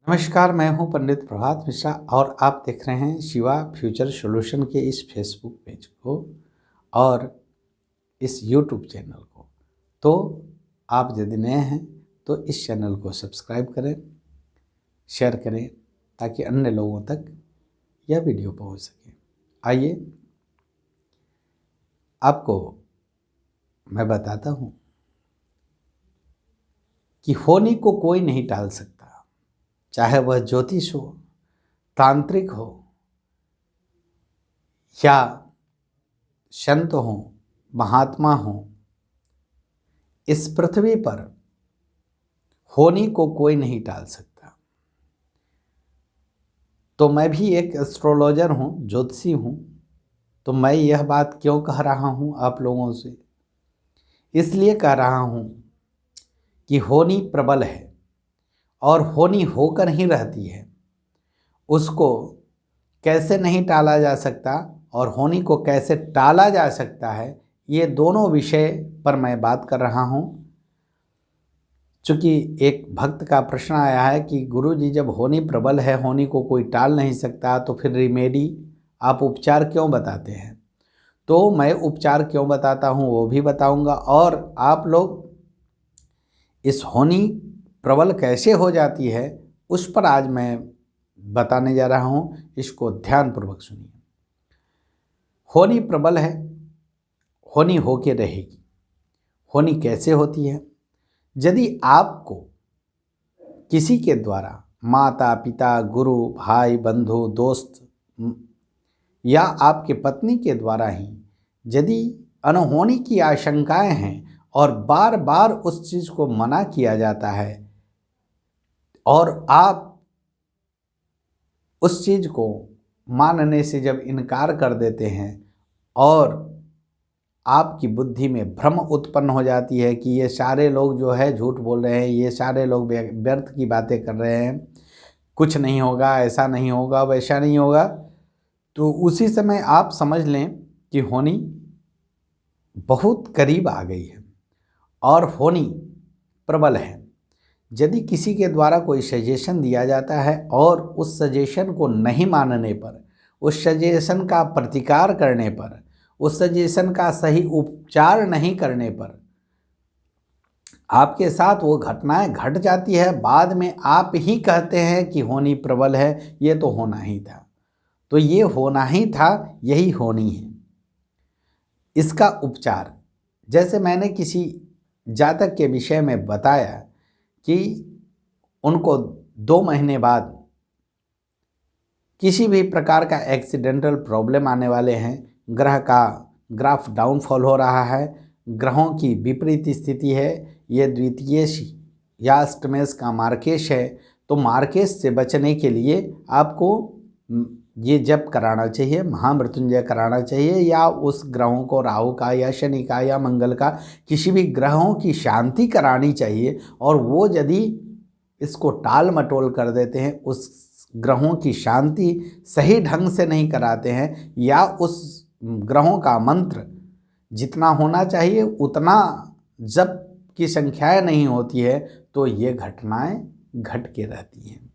नमस्कार, मैं हूं पंडित प्रभात मिश्रा और आप देख रहे हैं शिवा फ्यूचर सॉल्यूशन के इस फेसबुक पेज को और इस यूट्यूब चैनल को। तो आप यदि नए हैं तो इस चैनल को सब्सक्राइब करें, शेयर करें ताकि अन्य लोगों तक यह वीडियो पहुंच सके। आइए आपको मैं बताता हूं कि होनी को कोई नहीं टाल सकता, चाहे वह ज्योतिष हो, तांत्रिक हो या संत हो, महात्मा हो। इस पृथ्वी पर होनी को कोई नहीं टाल सकता। तो मैं भी एक एस्ट्रोलॉजर हूँ, ज्योतिषी हूँ। तो मैं यह बात क्यों कह रहा हूँ आप लोगों से? इसलिए कह रहा हूँ कि होनी प्रबल है और होनी होकर ही रहती है। उसको कैसे नहीं टाला जा सकता और होनी को कैसे टाला जा सकता है, ये दोनों विषय पर मैं बात कर रहा हूँ। चूँकि एक भक्त का प्रश्न आया है कि गुरुजी, जब होनी प्रबल है, होनी को कोई टाल नहीं सकता, तो फिर रिमेडी आप उपचार क्यों बताते हैं? तो मैं उपचार क्यों बताता हूँ वो भी बताऊँगा, और आप लोग इस होनी प्रबल कैसे हो जाती है उस पर आज मैं बताने जा रहा हूँ। इसको ध्यानपूर्वक सुनिए। होनी प्रबल है, होनी होके रहेगी। होनी कैसे होती है? यदि आपको किसी के द्वारा माता पिता, गुरु, भाई, बंधु, दोस्त या आपके पत्नी के द्वारा ही यदि अनहोनी की आशंकाएं हैं और बार बार उस चीज़ को मना किया जाता है और आप उस चीज़ को मानने से जब इनकार कर देते हैं और आपकी बुद्धि में भ्रम उत्पन्न हो जाती है कि ये सारे लोग जो है झूठ बोल रहे हैं, ये सारे लोग व्यर्थ की बातें कर रहे हैं, कुछ नहीं होगा, ऐसा नहीं होगा, वैसा नहीं होगा, तो उसी समय आप समझ लें कि होनी बहुत करीब आ गई है और होनी प्रबल है। यदि किसी के द्वारा कोई सजेशन दिया जाता है और उस सजेशन को नहीं मानने पर, उस सजेशन का प्रतिकार करने पर, उस सजेशन का सही उपचार नहीं करने पर आपके साथ वो घटनाएं घट जाती है, बाद में आप ही कहते हैं कि होनी प्रबल है, ये तो होना ही था। तो ये होना ही था, यही होनी है। इसका उपचार, जैसे मैंने किसी जातक के विषय में बताया कि उनको 2 महीने बाद किसी भी प्रकार का एक्सीडेंटल प्रॉब्लम आने वाले हैं, ग्रह का ग्राफ डाउनफॉल हो रहा है, ग्रहों की विपरीत स्थिति है, ये द्वितीयेश या अष्टमेश का मार्केश है। तो मार्केश से बचने के लिए आपको ये जप कराना चाहिए, महामृत्युंजय कराना चाहिए, या उस ग्रहों को, राहु का या शनि का या मंगल का, किसी भी ग्रहों की शांति करानी चाहिए। और वो यदि इसको टाल मटोल कर देते हैं, उस ग्रहों की शांति सही ढंग से नहीं कराते हैं, या उस ग्रहों का मंत्र जितना होना चाहिए उतना जप की संख्याएं नहीं होती है, तो ये घटनाएं घट के रहती हैं।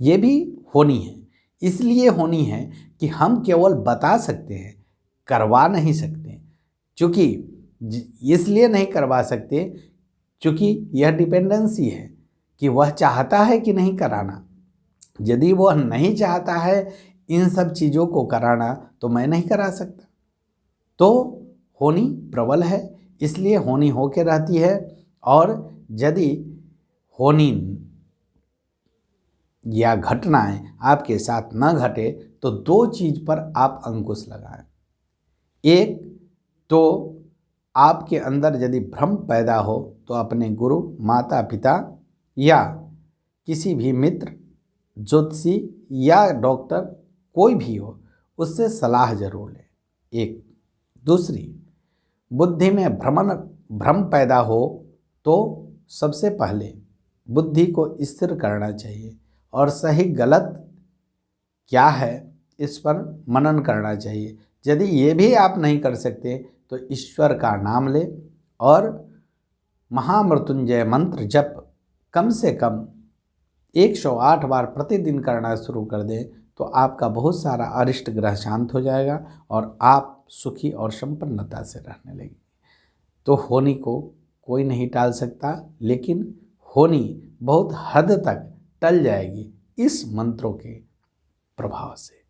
ये भी होनी है। इसलिए होनी है कि हम केवल बता सकते हैं, करवा नहीं सकते। क्योंकि इसलिए नहीं करवा सकते क्योंकि यह डिपेंडेंसी है कि वह चाहता है कि नहीं कराना। यदि वह नहीं चाहता है इन सब चीज़ों को कराना, तो मैं नहीं करा सकता। तो होनी प्रबल है, इसलिए होनी होके रहती है। और यदि होनी या घटनाएं आपके साथ न घटे तो 2 चीज़ पर आप अंकुश लगाएं। एक तो आपके अंदर यदि भ्रम पैदा हो तो अपने गुरु, माता पिता या किसी भी मित्र, ज्योतिषी या डॉक्टर, कोई भी हो, उससे सलाह जरूर लें। एक दूसरी, बुद्धि में भ्रम पैदा हो तो सबसे पहले बुद्धि को स्थिर करना चाहिए और सही गलत क्या है इस पर मनन करना चाहिए। यदि ये भी आप नहीं कर सकते तो ईश्वर का नाम लें और महामृत्युंजय मंत्र जप कम से कम 108 बार प्रतिदिन करना शुरू कर दें तो आपका बहुत सारा अरिष्ट ग्रह शांत हो जाएगा और आप सुखी और संपन्नता से रहने लगेंगे। तो होनी को कोई नहीं टाल सकता, लेकिन होनी बहुत हद तक टल जाएगी इस मंत्रों के प्रभाव से।